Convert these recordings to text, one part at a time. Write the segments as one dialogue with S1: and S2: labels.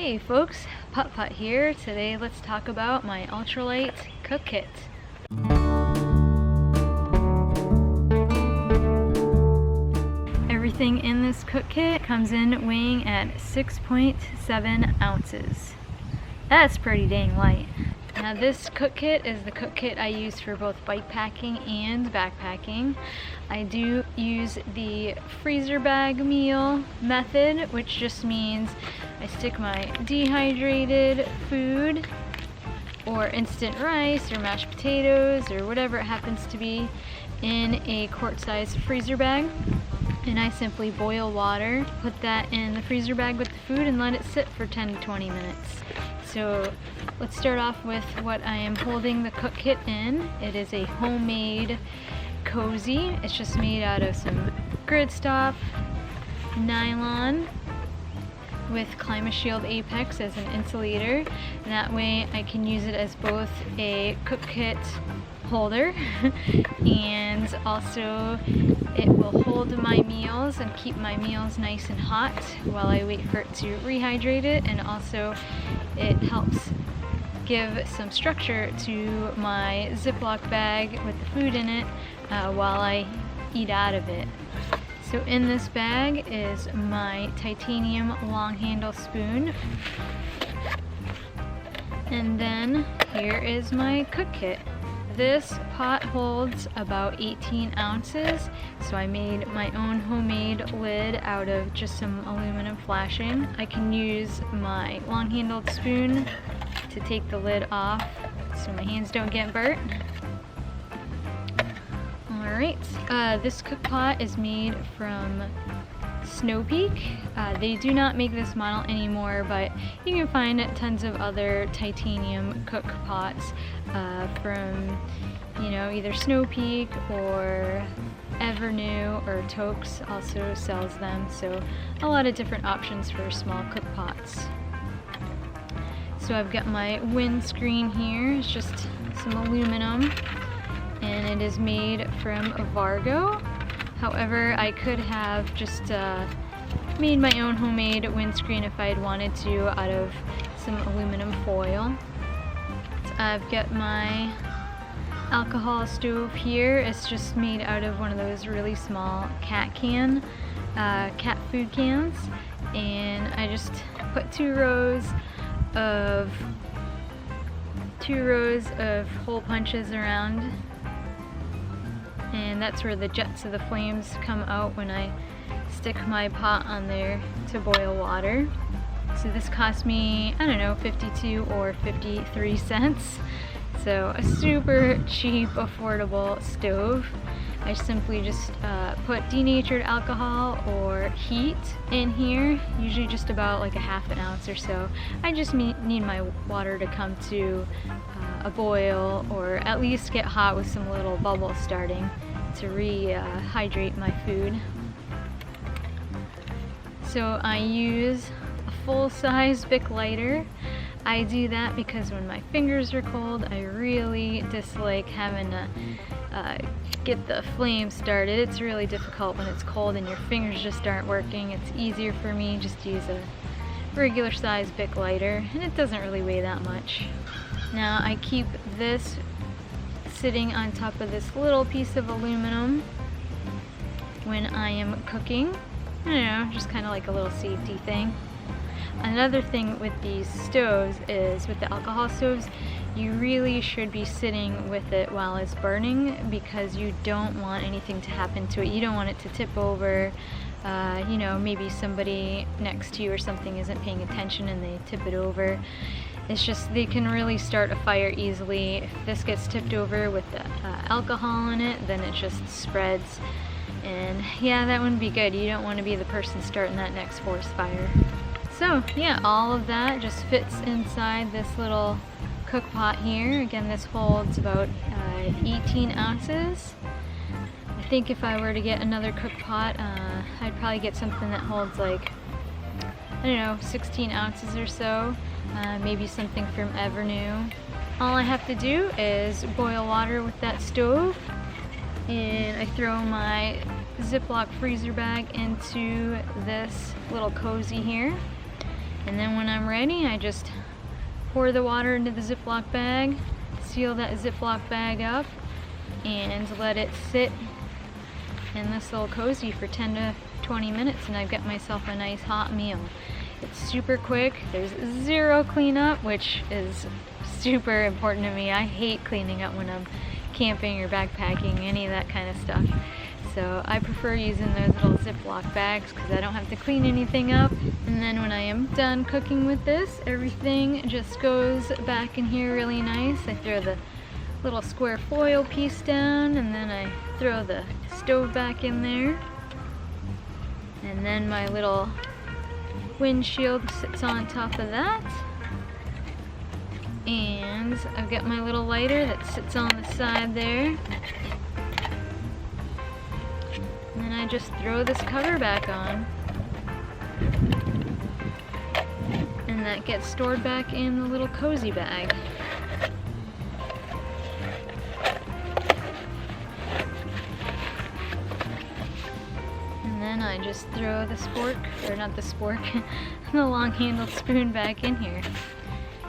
S1: Hey folks, Putt Putt here. Today let's talk about my Ultralight cook kit. Everything in this cook kit comes in weighing at 6.7 ounces. That's pretty dang light. Now this cook kit is the cook kit I use for both bike packing and backpacking. I do use the freezer bag meal method, which just means I stick my dehydrated food or instant rice or mashed potatoes or whatever it happens to be in a quart-sized freezer bag. And I simply boil water, put that in the freezer bag with the food, and let it sit for 10 to 20 minutes. So let's start off with what I am holding the cook kit in. It is a homemade cozey. It's just made out of some gridstop nylon with ClimaShield Apex as an insulator. And that way I can use it as both a cook kit holder and also it will hold my meals and keep my meals nice and hot while I wait for it to rehydrate it, and also it helps give some structure to my Ziploc bag with the food in it while I eat out of it. So in this bag is my titanium long handle spoon, and then here is my cook kit. This pot holds about 18 ounces, so I made my own homemade lid out of just some aluminum flashing. I can use my long-handled spoon to take the lid off so my hands don't get burnt. Alright, this cook pot is made from Snow Peak. They do not make this model anymore, but you can find tons of other titanium cook pots from, either Snow Peak or Evernew, or Tokes also sells them. So a lot of different options for small cook pots. So I've got my windscreen here. It's just some aluminum, and it is made from Vargo. However, I could have just made my own homemade windscreen if I had wanted to out of some aluminum foil. So I've got my alcohol stove here. It's just made out of one of those really small cat food cans, and I just put two rows of hole punches around, and that's where the jets of the flames come out when I stick my pot on there to boil water. So this cost me, I don't know, 52 or 53 cents. So a super cheap, affordable stove. I simply just put denatured alcohol or heat in here, usually just about like a half an ounce or so. I just need my water to come to a boil, or at least get hot with some little bubbles starting to rehydrate my food. So I use a full-size Bic lighter. I do that because when my fingers are cold, I really dislike having to get the flame started. It's really difficult when it's cold and your fingers just aren't working. It's easier for me just to use a regular size Bic lighter, and it doesn't really weigh that much. Now I keep this sitting on top of this little piece of aluminum when I am cooking. I don't know, just kind of like a little safety thing. Another thing with these stoves is, with the alcohol stoves, you really should be sitting with it while it's burning, because you don't want anything to happen to it. You don't want it to tip over. Maybe somebody next to you or something isn't paying attention and they tip it over. It's just, they can really start a fire easily. If this gets tipped over with the alcohol in it, then it just spreads. And yeah, that wouldn't be good. You don't want to be the person starting that next forest fire. So yeah, all of that just fits inside this little cook pot here. Again, this holds about 18 ounces. I think if I were to get another cook pot, I'd probably get something that holds like, 16 ounces or so. Maybe something from Evernew. All I have to do is boil water with that stove, and I throw my Ziploc freezer bag into this little cozey here. And then when I'm ready, I just pour the water into the Ziploc bag, seal that Ziploc bag up, and let it sit in this little cozy for 10 to 20 minutes, and I've got myself a nice hot meal. It's super quick, there's zero cleanup, which is super important to me. I hate cleaning up when I'm camping or backpacking, any of that kind of stuff. So I prefer using those little Ziploc bags because I don't have to clean anything up. And then when I am done cooking with this, everything just goes back in here really nice. I throw the little square foil piece down, and then I throw the stove back in there. And then my little windshield sits on top of that. And I've got my little lighter that sits on the side there. And then I just throw this cover back on. And that gets stored back in the little cozy bag. And then I just throw the spork, or not the spork, the long-handled spoon back in here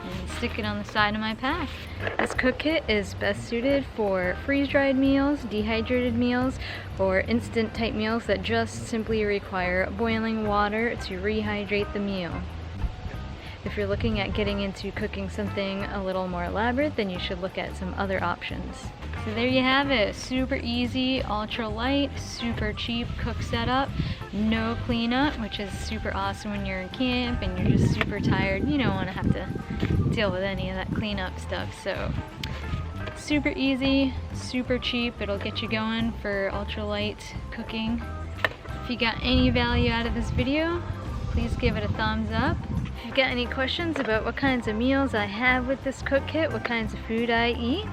S1: and stick it on the side of my pack. This cook kit is best suited for freeze-dried meals, dehydrated meals, or instant type meals that just simply require boiling water to rehydrate the meal. If you're looking at getting into cooking something a little more elaborate, then you should look at some other options. So there you have it, super easy, ultra light, super cheap cook setup, no cleanup, which is super awesome when you're in camp and you're just super tired. You don't want to have to deal with any of that cleanup stuff. So super easy, super cheap, it'll get you going for ultralight cooking. If you got any value out of this video, please give it a thumbs up. If you've got any questions about what kinds of meals I have with this cook kit, what kinds of food I eat,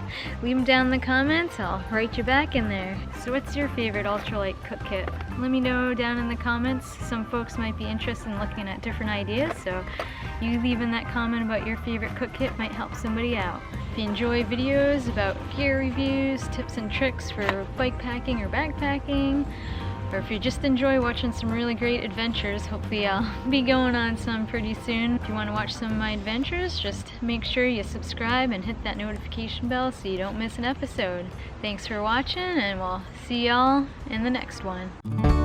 S1: leave them down in the comments. I'll write you back in there. So what's your favorite ultralight cook kit? Let me know down in the comments. Some folks might be interested in looking at different ideas, so you leaving that comment about your favorite cook kit might help somebody out. If you enjoy videos about gear reviews, tips and tricks for bike packing or backpacking, or if you just enjoy watching some really great adventures, hopefully I'll be going on some pretty soon. If you want to watch some of my adventures, just make sure you subscribe and hit that notification bell so you don't miss an episode. Thanks for watching, and we'll see y'all in the next one.